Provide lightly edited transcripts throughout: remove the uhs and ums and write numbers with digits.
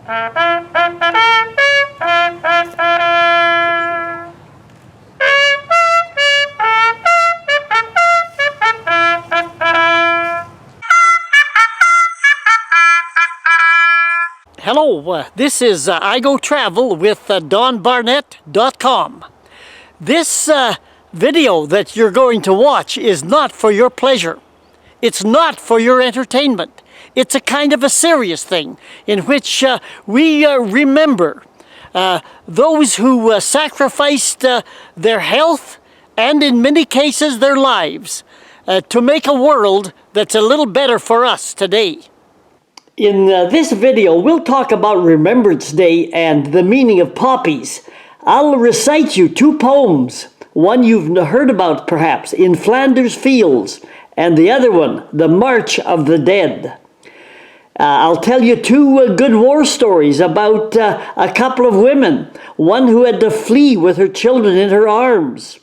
Hello, this is I Go Travel with DonBarnett.com. This video that you're going to watch is not for your pleasure. It's not for your entertainment. It's a kind of a serious thing in which we remember those who sacrificed their health and in many cases their lives to make a world that's a little better for us today. In this video, we'll talk about Remembrance Day and the meaning of poppies. I'll recite you two poems. One you've heard about, perhaps, In Flanders Fields, and the other one, The March of the Dead. I'll tell you two good war stories about a couple of women. One who had to flee with her children in her arms,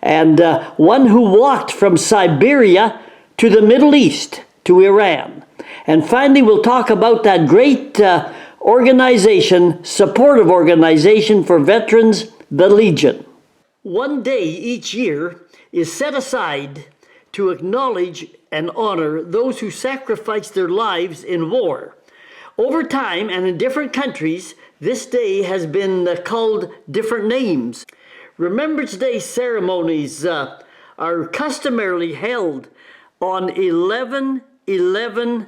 and one who walked from Siberia to the Middle East, to Iran. And finally, we'll talk about that great organization, supportive organization for veterans, the Legion. One day each year is set aside to acknowledge and honor those who sacrificed their lives in war. Over time and in different countries, this day has been called different names. Remembrance Day ceremonies are customarily held on 11/11/11,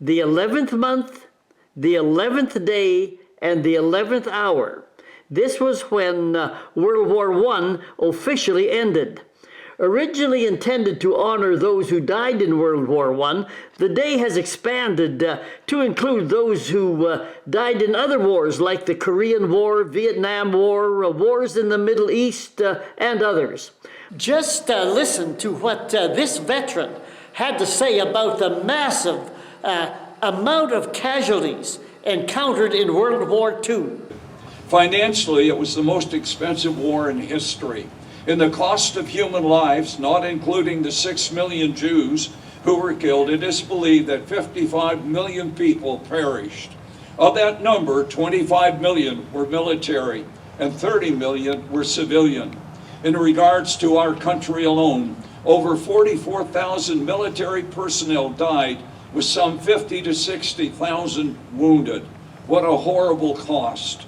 the 11th month, the 11th day, and the 11th hour. This was when World War I officially ended. Originally intended to honor those who died in World War I, the day has expanded to include those who died in other wars like the Korean War, Vietnam War, wars in the Middle East, and others. Just listen to what this veteran had to say about the massive amount of casualties encountered in World War II. Financially, it was the most expensive war in history. In the cost of human lives, not including the 6 million Jews who were killed, it is believed that 55 million people perished. Of that number, 25 million were military and 30 million were civilian. In regards to our country alone, over 44,000 military personnel died, with some 50 to 60,000 wounded. What a horrible cost.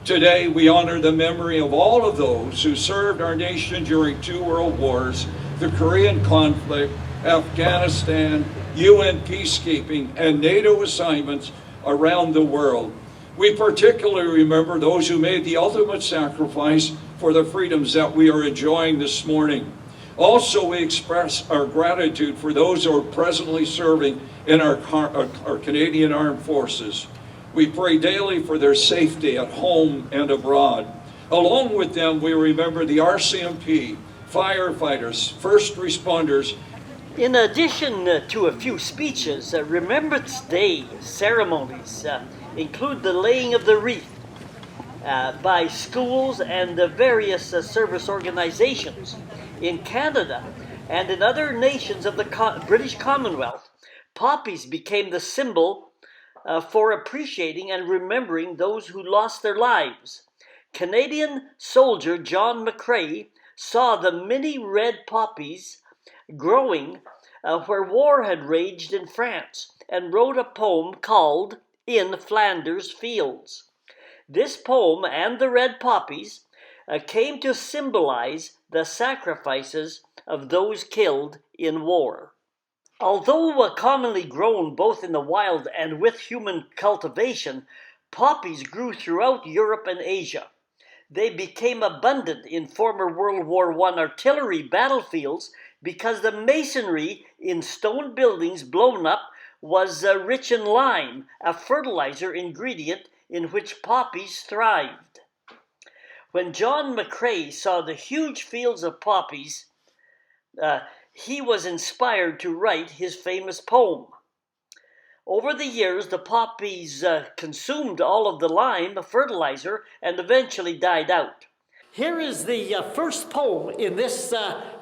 Today, we honor the memory of all of those who served our nation during two world wars, the Korean conflict, Afghanistan, UN peacekeeping, and NATO assignments around the world. We particularly remember those who made the ultimate sacrifice for the freedoms that we are enjoying this morning. Also, we express our gratitude for those who are presently serving in our Canadian Armed Forces. We pray daily for their safety at home and abroad. Along with them, we remember the RCMP, firefighters, first responders. In addition to a few speeches, Remembrance Day ceremonies include the laying of the wreath by schools and the various service organizations. In Canada and in other nations of the British Commonwealth, poppies became the symbol for appreciating and remembering those who lost their lives. Canadian soldier John McCrae saw the many red poppies growing where war had raged in France and wrote a poem called In Flanders Fields. This poem and the red poppies came to symbolize the sacrifices of those killed in war. Although commonly grown both in the wild and with human cultivation, poppies grew throughout Europe and Asia. They became abundant in former World War I artillery battlefields because the masonry in stone buildings blown up was rich in lime, a fertilizer ingredient in which poppies thrived. When John McCrae saw the huge fields of poppies, he was inspired to write his famous poem. Over the years, the poppies consumed all of the lime, fertilizer, and eventually died out. Here is the first poem in this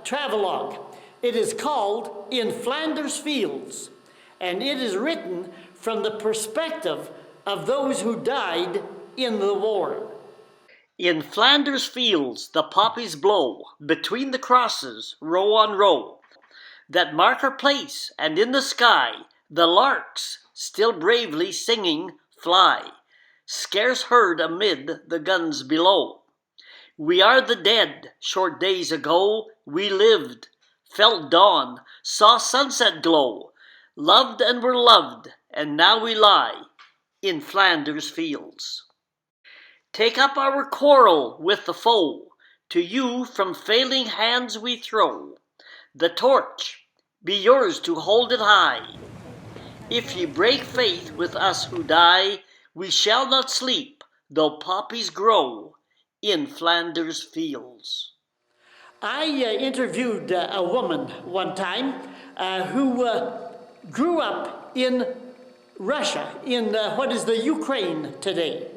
travelogue. It is called In Flanders Fields, and it is written from the perspective of those who died in the war. In Flanders fields the poppies blow, between the crosses, row on row, that mark her place, and in the sky the larks, still bravely singing, fly, scarce heard amid the guns below. We are the dead, short days ago we lived, felt dawn, saw sunset glow, loved and were loved, and now we lie in Flanders fields. Take up our quarrel with the foe, to you from failing hands we throw the torch, be yours to hold it high. If ye break faith with us who die, we shall not sleep, though poppies grow in Flanders fields. I interviewed a woman one time who grew up in Russia, in what is the Ukraine today.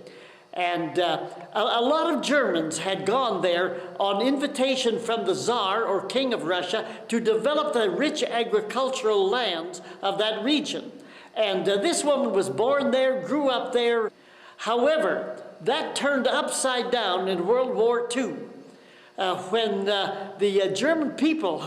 And a lot of Germans had gone there on invitation from the Tsar or King of Russia to develop the rich agricultural lands of that region. And this woman was born there, grew up there. However, that turned upside down in World War II when the German people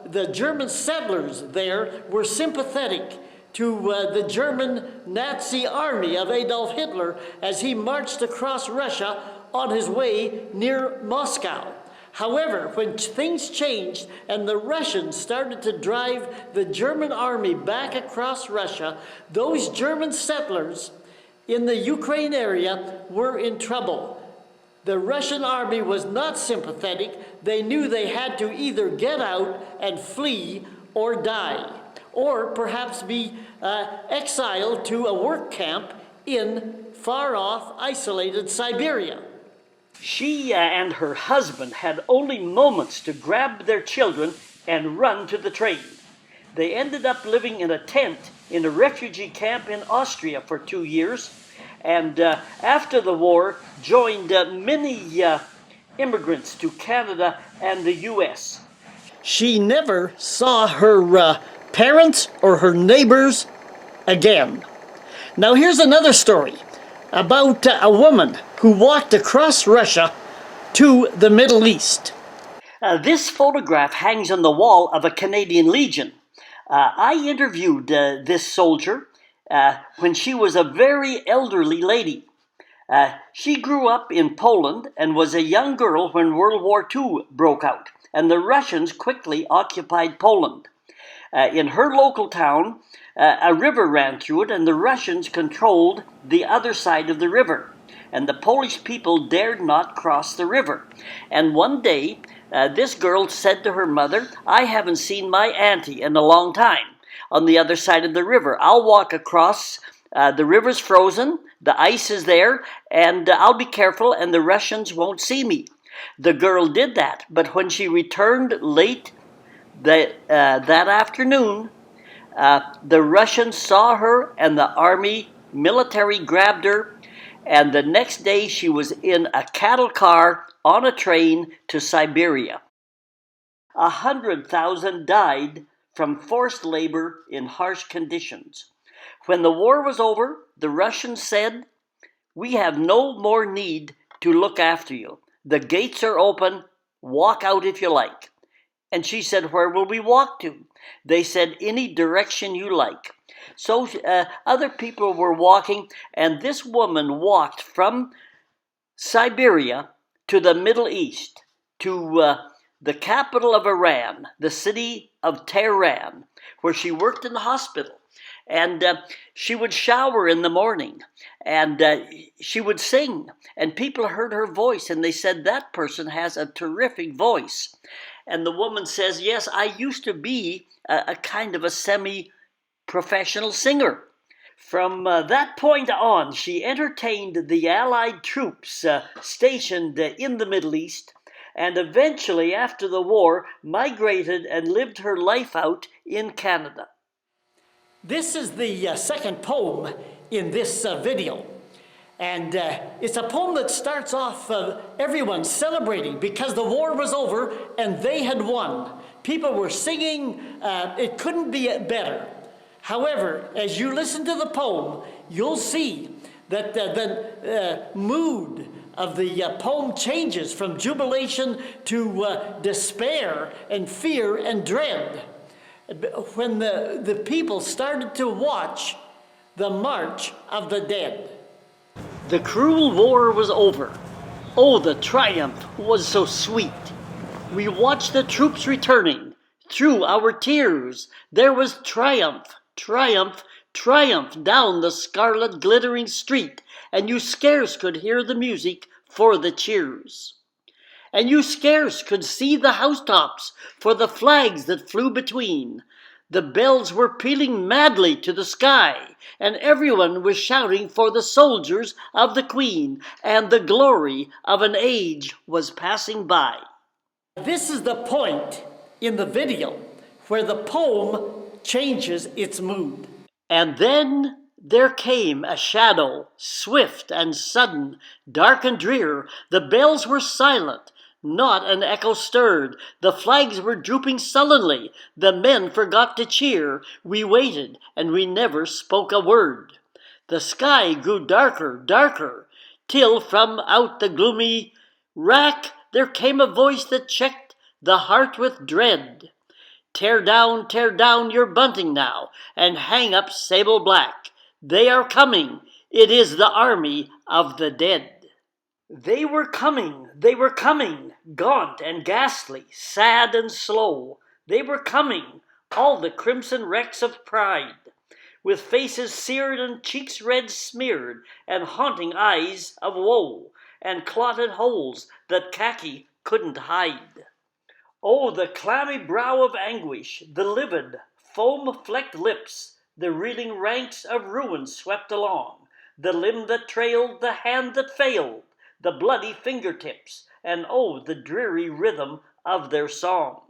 the German settlers there were sympathetic to the German Nazi army of Adolf Hitler as he marched across Russia on his way near Moscow. However, when things changed and the Russians started to drive the German army back across Russia, those German settlers in the Ukraine area were in trouble. The Russian army was not sympathetic. They knew they had to either get out and flee or die, or perhaps be exiled to a work camp in far-off, isolated Siberia. She and her husband had only moments to grab their children and run to the train. They ended up living in a tent in a refugee camp in Austria for 2 years, and after the war joined many immigrants to Canada and the U.S. She never saw her parents or her neighbors again. Now here's another story about a woman who walked across Russia to the Middle East. This photograph hangs on the wall of a Canadian Legion. I interviewed this soldier when she was a very elderly lady. She grew up in Poland and was a young girl when World War II broke out, and the Russians quickly occupied Poland. In her local town, a river ran through it, and the Russians controlled the other side of the river, and the Polish people dared not cross the river. And one day, this girl said to her mother, "I haven't seen my auntie in a long time on the other side of the river. I'll walk across. The river's frozen, the ice is there, and I'll be careful, and the Russians won't see me." The girl did that, but when she returned late that afternoon, the Russians saw her, and the army military grabbed her, and the next day she was in a cattle car on a train to Siberia. 100,000 died from forced labor in harsh conditions. When the war was over, the Russians said, "We have no more need to look after you. The gates are open. Walk out if you like." And she said, "Where will we walk to?" They said, "Any direction you like." So other people were walking, and this woman walked from Siberia to the Middle East, to the capital of Iran, the city of Tehran, where she worked in the hospital. And she would shower in the morning, and she would sing, and people heard her voice, and they said, "That person has a terrific voice." And the woman says, "Yes, I used to be a kind of a semi-professional singer." From that point on, she entertained the Allied troops stationed in the Middle East, and eventually, after the war, migrated and lived her life out in Canada. This is the second poem in this video. And it's a poem that starts off everyone celebrating because the war was over and they had won. People were singing. It couldn't be better. However, as you listen to the poem, you'll see that the mood of the poem changes from jubilation to despair and fear and dread. When the people started to watch the March of the Dead. The cruel war was over. Oh, the triumph was so sweet. We watched the troops returning. Through our tears, there was triumph, triumph, triumph down the scarlet glittering street, and you scarce could hear the music for the cheers. And you scarce could see the housetops for the flags that flew between. The bells were pealing madly to the sky, and everyone was shouting for the soldiers of the Queen, and the glory of an age was passing by. This is the point in the video where the poem changes its mood. And then there came a shadow, swift and sudden, dark and drear. The bells were silent, not an echo stirred. The flags were drooping sullenly. The men forgot to cheer. We waited, and we never spoke a word. The sky grew darker, darker, till from out the gloomy rack there came a voice that checked the heart with dread. Tear down your bunting now, and hang up sable black. They are coming. It is the army of the dead. They were coming, gaunt and ghastly, sad and slow. They were coming, all the crimson wrecks of pride, with faces seared and cheeks red smeared, and haunting eyes of woe, and clotted holes that khaki couldn't hide. Oh, the clammy brow of anguish, the livid, foam-flecked lips, the reeling ranks of ruin swept along, the limb that trailed, the hand that failed, the bloody fingertips, and oh, the dreary rhythm of their song.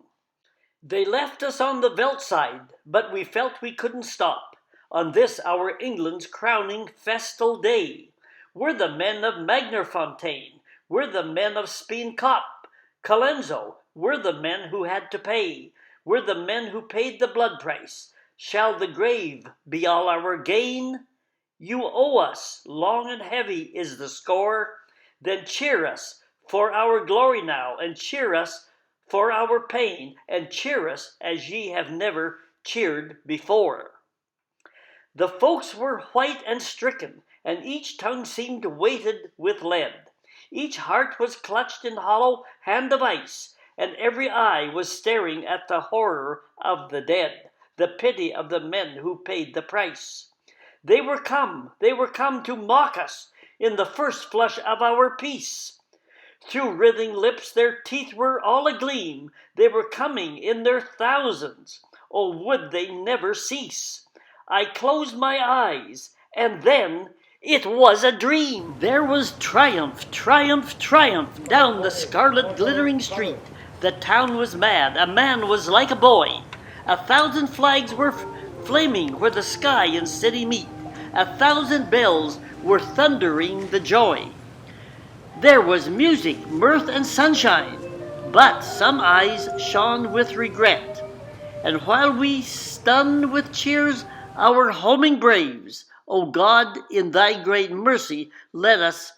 They left us on the veldt side, but we felt we couldn't stop, on this our England's crowning festal day. We're the men of Magnerfontein, we're the men of Speen-Kop, Colenso, we're the men who had to pay, we're the men who paid the blood price. Shall the grave be all our gain? You owe us, long and heavy is the score. Then cheer us for our glory now, and cheer us for our pain, and cheer us as ye have never cheered before. The folks were white and stricken, and each tongue seemed weighted with lead. Each heart was clutched in hollow hand of ice, and every eye was staring at the horror of the dead, the pity of the men who paid the price. They were come to mock us in the first flush of our peace. Through writhing lips their teeth were all agleam. They were coming in their thousands. Oh, would they never cease? I closed my eyes, and then it was a dream. There was triumph, triumph, triumph down the scarlet glittering street. The town was mad, a man was like a boy. 1,000 flags were flaming where the sky and city meet. 1,000 bells were thundering the joy. There was music, mirth, and sunshine, but some eyes shone with regret. And while we stunned with cheers our homing braves, O God, in thy great mercy, let us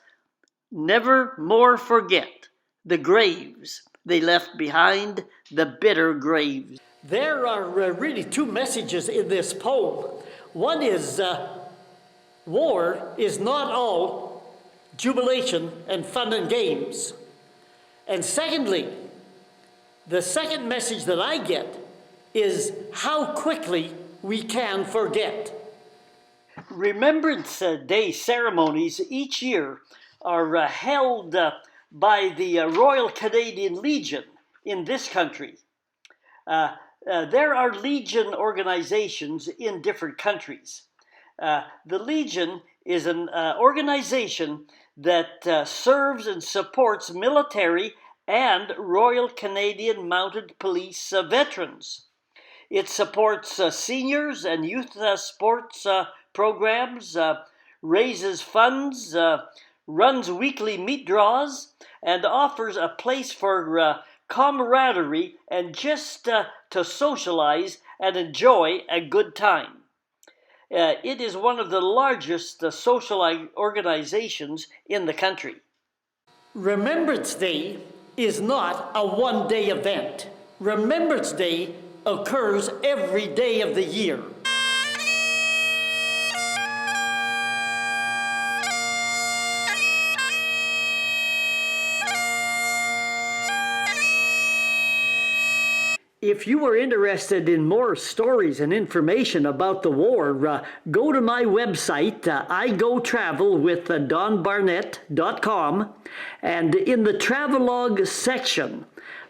never more forget the graves they left behind, the bitter graves. There are really two messages in this poem. One is war is not all jubilation and fun and games. And secondly, the second message that I get is how quickly we can forget. Remembrance Day ceremonies each year are held by the Royal Canadian Legion in this country. There are Legion organizations in different countries. The Legion is an organization that serves and supports military and Royal Canadian Mounted Police veterans. It supports seniors and youth sports programs, raises funds, runs weekly meat draws, and offers a place for camaraderie and just to socialize and enjoy a good time. It is one of the largest social organizations in the country. Remembrance Day is not a one-day event. Remembrance Day occurs every day of the year. If you are interested in more stories and information about the war, go to my website, igotravelwithdonbarnett.com, and in the travelogue section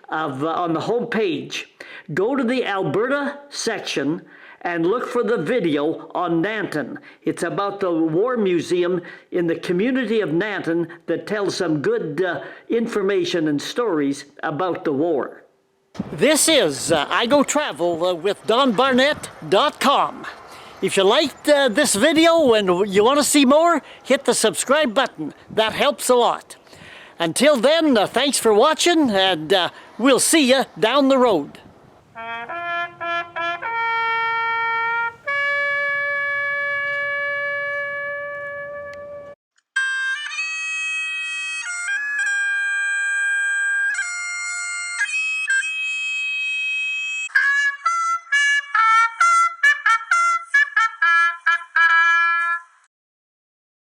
on the home page, go to the Alberta section and look for the video on Nanton. It's about the War Museum in the community of Nanton that tells some good information and stories about the war. This is I Go Travel with DonBarnett.com. If you liked this video and you want to see more, hit the subscribe button. That helps a lot. Until then, thanks for watching, and we'll see you down the road.